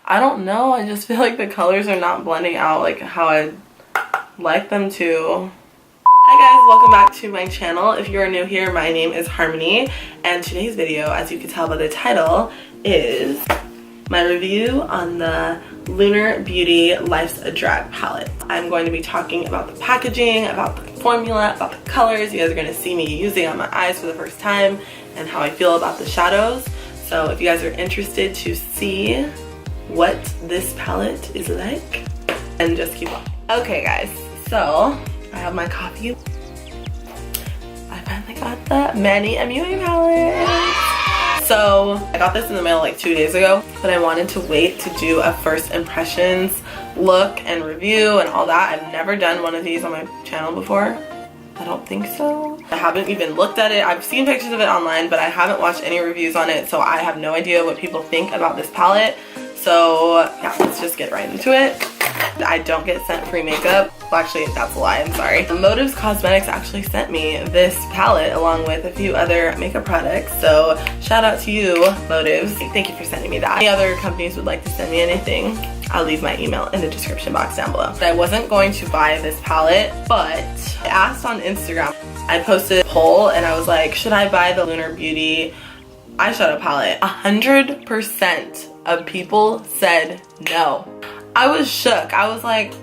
I don't know, I just feel like the colors are not blending out like how I'd like them to. Hi guys, welcome back to my channel. If you are new here, my name is Harmony, and today's video, as you can tell by the title, is my review on the Lunar Beauty Life's a Drag palette. I'm going to be talking about the packaging, about the formula, about the colors. You guys are going to see me using on my eyes for the first time, and how I feel about the shadows. So if you guys are interested to see what this palette is like, and just keep on. Okay guys, so I have my coffee. I finally got the Manny MUA palette. So I got this in the mail like 2 days ago, but I wanted to wait to do a first impressions look and review and all that. I've never done one of these on my channel before. I don't think so. I haven't even looked at it. I've seen pictures of it online, but I haven't watched any reviews on it, so I have no idea what people think about this palette. So yeah, let's just get right into it. I don't get sent free makeup. Well, actually, that's a lie, I'm sorry. Motives Cosmetics actually sent me this palette along with a few other makeup products. So shout out to you, Motives. Thank you for sending me that. Any other companies would like to send me anything, I'll leave my email in the description box down below. I wasn't going to buy this palette, but I asked on Instagram. I posted a poll and I was like, should I buy the Lunar Beauty eyeshadow palette? 100% of people said no. I was shook. I was like,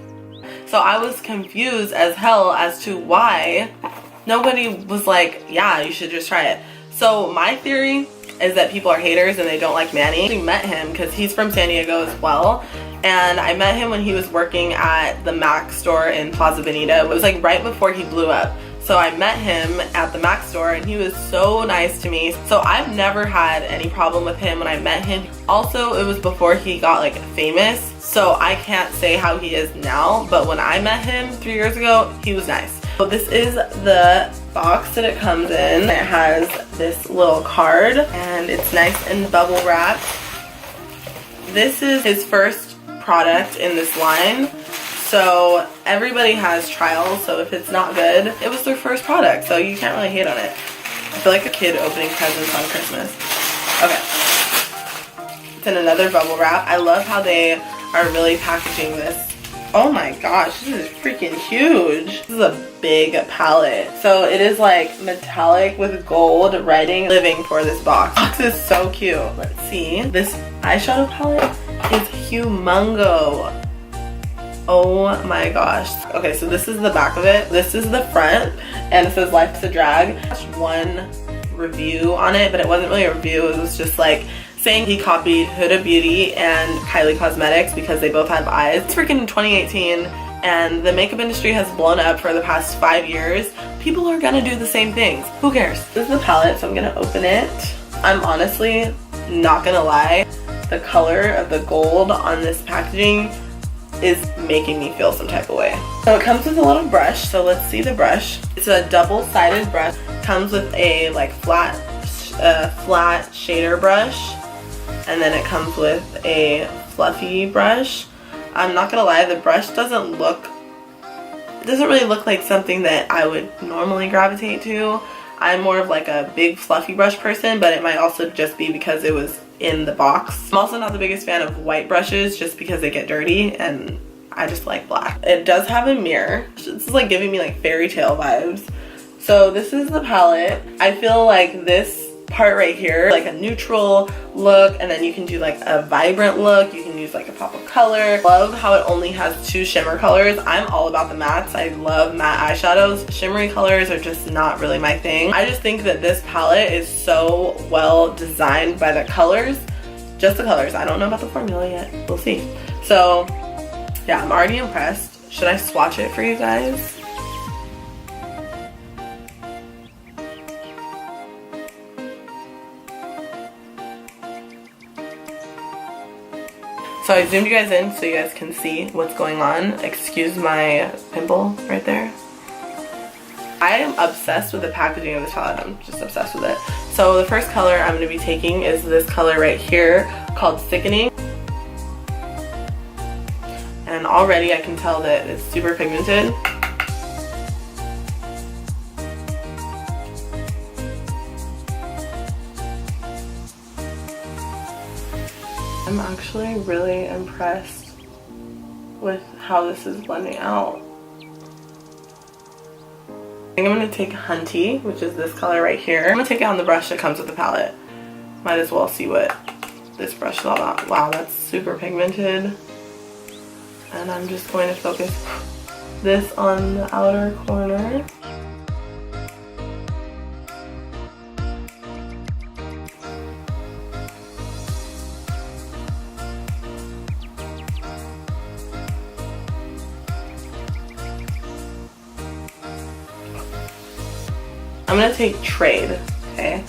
so I was confused as hell as to why nobody was like, yeah, you should just try it. So my theory is that people are haters and they don't like Manny. I actually met him because he's from San Diego as well. And I met him when he was working at the MAC store in Plaza Bonita. It was like right before he blew up. So I met him at the MAC store and he was so nice to me. So I've never had any problem with him when I met him. Also, it was before he got like famous. So I can't say how he is now, but when I met him 3 years ago, he was nice. So this is the box that it comes in. It has this little card and it's nice and bubble wrapped. This is his first product in this line. So everybody has trials, so if it's not good, it was their first product, so you can't really hate on it. I feel like a kid opening presents on Christmas. Okay. It's in another bubble wrap. I love how they are really packaging this. Oh my gosh, this is freaking huge. This is a big palette. So it is like metallic with gold writing, living for this box. This box is so cute. Let's see. This eyeshadow palette is humongo. Oh my gosh. Okay, so this is the back of it. This is the front, and it says Life's a Drag. I watched one review on it, but it wasn't really a review. It was just like saying he copied Huda Beauty and Kylie Cosmetics because they both have eyes. It's freaking 2018, and the makeup industry has blown up for the past 5 years. People are gonna do the same things. Who cares? This is the palette, so I'm gonna open it. I'm honestly not gonna lie. The color of the gold on this packaging is making me feel some type of way. So it comes with a little brush, so let's see the brush. It's a double-sided brush. Comes with a like flat shader brush, and then it comes with a fluffy brush. I'm not gonna lie, the brush doesn't really look like something that I would normally gravitate to. I'm more of like a big fluffy brush person, but it might also just be because it was in the box. I'm also not the biggest fan of white brushes just because they get dirty, and I just like black. It does have a mirror. This is like giving me like fairy tale vibes. So this is the palette. I feel like this part right here, like a neutral look, and then you can do like a vibrant look. You can use like a pop of color. Love how it only has 2 shimmer colors. I'm all about the mattes. I love matte eyeshadows. Shimmery colors are just not really my thing. I just think that this palette is so well designed by the colors. Just the colors. I don't know about the formula yet. We'll see. So yeah, I'm already impressed. Should I swatch it for you guys? So I zoomed you guys in so you guys can see what's going on. Excuse my pimple right there. I am obsessed with the packaging of this palette. I'm just obsessed with it. So the first color I'm going to be taking is this color right here called Sickening. And already I can tell that it's super pigmented. I'm actually really impressed with how this is blending out. I think I'm going to take Hunty, which is this color right here. I'm going to take it on the brush that comes with the palette. Might as well see what this brush is all about. Wow, that's super pigmented. And I'm just going to focus this on the outer corner. I'm going to take Trade, okay?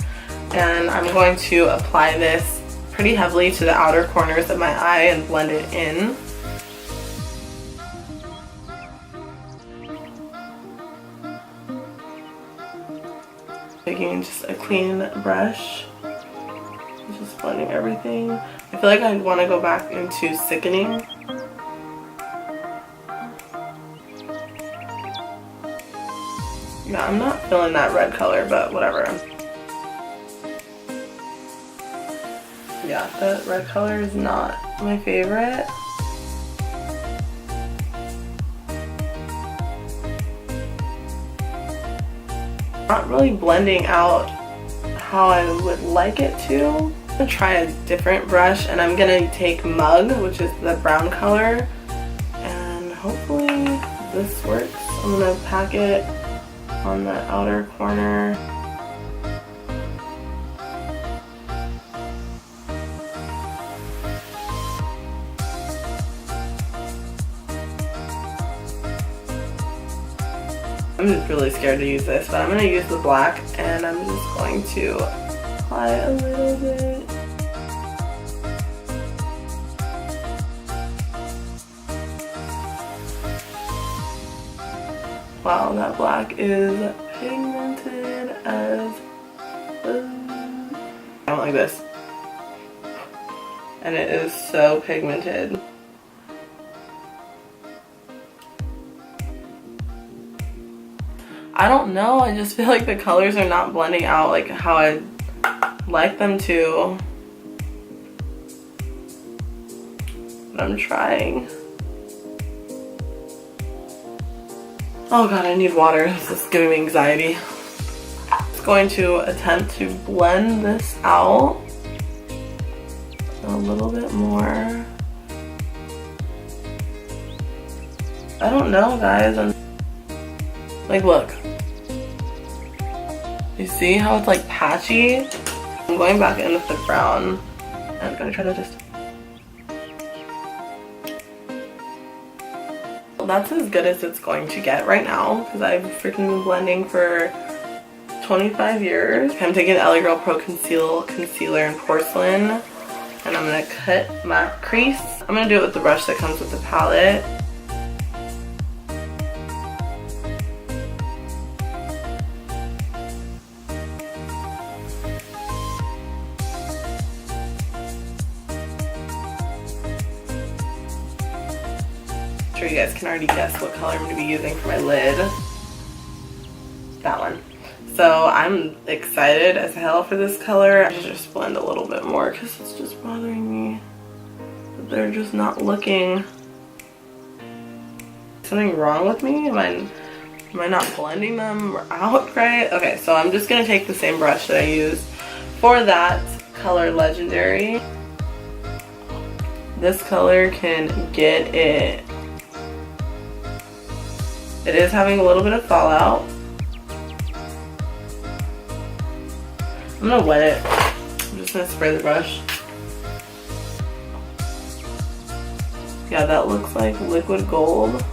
And I'm going to apply this pretty heavily to the outer corners of my eye and blend it in. Taking just a clean brush, just blending everything. I feel like I want to go back into Sickening. Yeah, I'm not feeling that red color, but whatever. Yeah, that red color is not my favorite. Not really blending out how I would like it to. I'm gonna try a different brush, and I'm gonna take Mug, which is the brown color, and hopefully this works. I'm gonna pack it on the outer corner. I'm just really scared to use this, but I'm going to use the black, and I'm just going to apply a little bit. Wow, that black is pigmented as I don't like this. And it is so pigmented. I don't know, I just feel like the colors are not blending out like how I like them to. But I'm trying. Oh god, I need water. This is giving me anxiety. I'm just going to attempt to blend this out a little bit more. I don't know, guys. Like, look. You see how it's like patchy? I'm going back in with the brown. I'm gonna try to just... Well, that's as good as it's going to get right now, because I've freaking been blending for 25 years. I'm taking the LA Girl Pro Concealer in Porcelain, and I'm gonna cut my crease. I'm gonna do it with the brush that comes with the palette. I'm sure you guys can already guess what color I'm going to be using for my lid. That one. So I'm excited as hell for this color. I should just blend a little bit more because it's just bothering me. They're just not looking. Something wrong with me? Am I not blending them out right? Okay, so I'm just going to take the same brush that I used for that color, Legendary. This color can get it. It is having a little bit of fallout. I'm gonna wet it. I'm just gonna spray the brush. Yeah, that looks like liquid gold.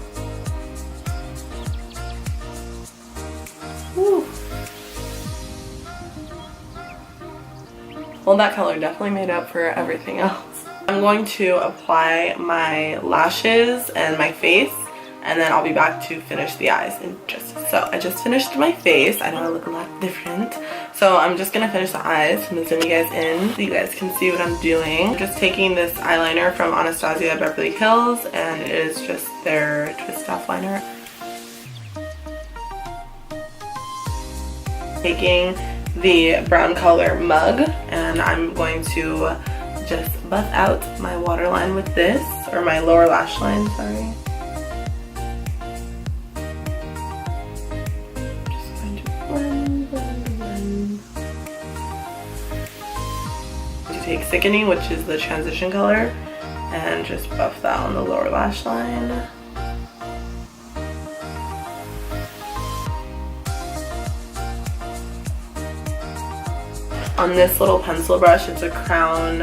Woo. Well, that color definitely made up for everything else. I'm going to apply my lashes and my face, and then I'll be back to finish the eyes in just so. I just finished my face. I know I look a lot different. So I'm just gonna finish the eyes. I'm gonna zoom you guys in so you guys can see what I'm doing. I'm just taking this eyeliner from Anastasia Beverly Hills, and it is just their twist off liner. Taking the brown color Mug, and I'm going to just buff out my waterline with this, or my lower lash line, sorry. Just going to blend, blend, blend. To take Sickening, which is the transition color, and just buff that on the lower lash line. On this little pencil brush, it's a Crown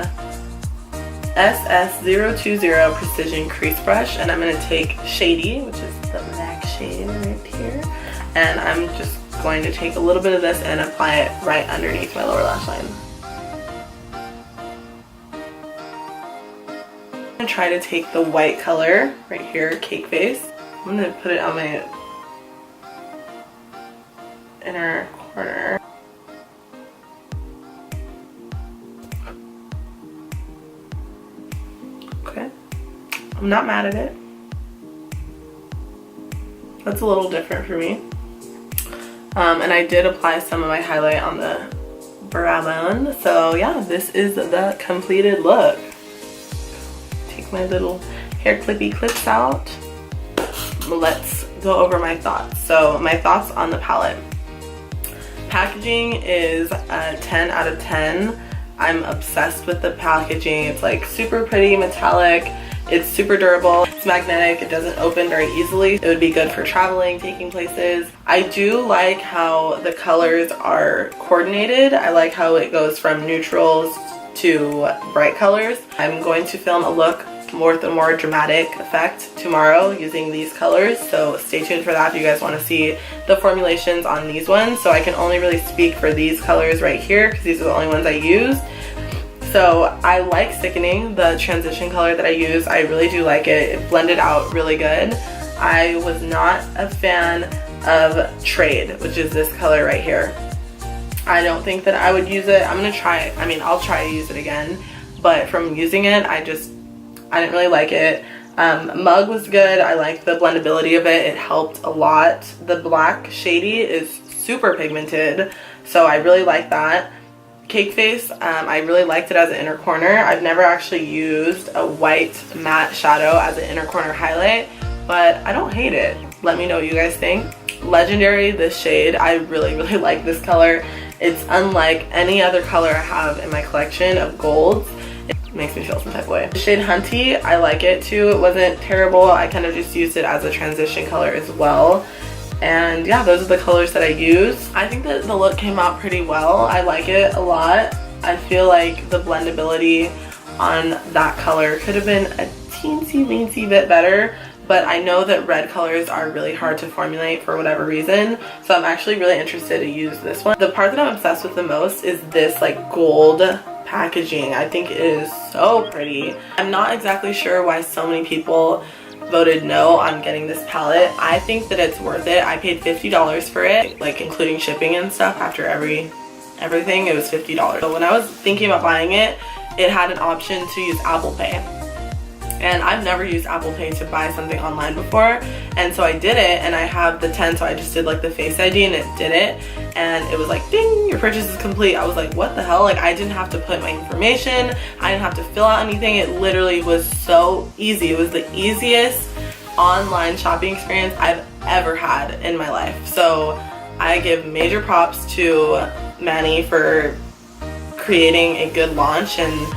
SS020 Precision Crease Brush, and I'm going to take Shady, which is the black shade right here, and I'm just going to take a little bit of this and apply it right underneath my lower lash line. I'm going to try to take the white color right here, Cake Face. I'm going to put it on my inner corner. Okay, I'm not mad at it. That's a little different for me. And I did apply some of my highlight on the brow bone. So yeah, this is the completed look. Take my little hair clippy clips out. Let's go over my thoughts. So my thoughts on the palette. Packaging is a 10 out of 10. I'm obsessed with the packaging. It's like super pretty, metallic. It's super durable. It's magnetic. It doesn't open very easily. It would be good for traveling, taking places. I do like how the colors are coordinated. I like how it goes from neutrals to bright colors. I'm going to film a look with a more dramatic effect tomorrow using these colors, so stay tuned for that if you guys want to see the formulations on these ones. So I can only really speak for these colors right here because these are the only ones I use. So I like Sickening, the transition color that I use. I really do like it. It blended out really good. I was not a fan of Trade, which is this color right here. I don't think that I would use it. I'm gonna try it. I mean, I'll try to use it again, but from using it, I didn't really like it. Mug was good. I like the blendability of it. It helped a lot. The black Shady is super pigmented, so I really like that. Cake Face, I really liked it as an inner corner. I've never actually used a white matte shadow as an inner corner highlight, but I don't hate it. Let me know what you guys think. Legendary, this shade, I really like this color. It's unlike any other color I have in my collection of golds. Makes me feel some type of way. The shade Hunty, I like it too. It wasn't terrible. I kind of just used it as a transition color as well. And yeah, those are the colors that I use. I think that the look came out pretty well. I like it a lot. I feel like the blendability on that color could have been a teensy bit better, but I know that red colors are really hard to formulate for whatever reason, so I'm actually really interested to use this one. The part that I'm obsessed with the most is this like gold packaging. I think it is so pretty. I'm not exactly sure why so many people voted no on getting this palette. I think that it's worth it. I paid $50 for it, like including shipping and stuff. After everything, it was $50. So when I was thinking about buying it, it had an option to use Apple Pay. And I've never used Apple Pay to buy something online before, and so I did it, and I have the 10, so I just did like the Face ID and it did it, and it was like ding, your purchase is complete. I was like, what the hell? Like, I didn't have to put my information, I didn't have to fill out anything. It literally was so easy. It was the easiest online shopping experience I've ever had in my life. So I give major props to Manny for creating a good launch, and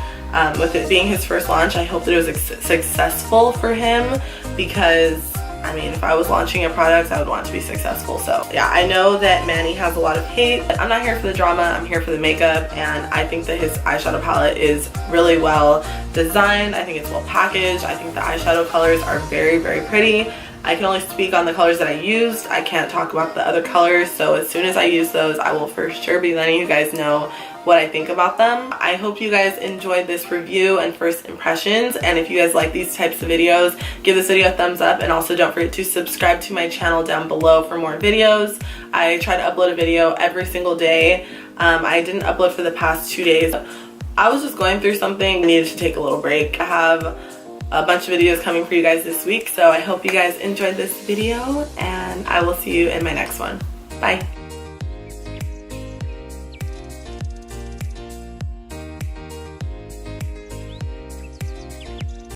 with it being his first launch, I hope that it was successful for him, because I mean, if I was launching a product, I would want it to be successful. So yeah, I know that Manny has a lot of hate, but I'm not here for the drama, I'm here for the makeup, and I think that his eyeshadow palette is really well designed. I think it's well packaged. I think the eyeshadow colors are very pretty. I can only speak on the colors that I used. I can't talk about the other colors, so as soon as I use those, I will for sure be letting you guys know what I think about them. I hope you guys enjoyed this review and first impressions, and if you guys like these types of videos, give this video a thumbs up, and also don't forget to subscribe to my channel down below for more videos. I try to upload a video every single day. I didn't upload for the past 2 days. I was just going through something, needed to take a little break. I have a bunch of videos coming for you guys this week, so I hope you guys enjoyed this video, and I will see you in my next one. Bye.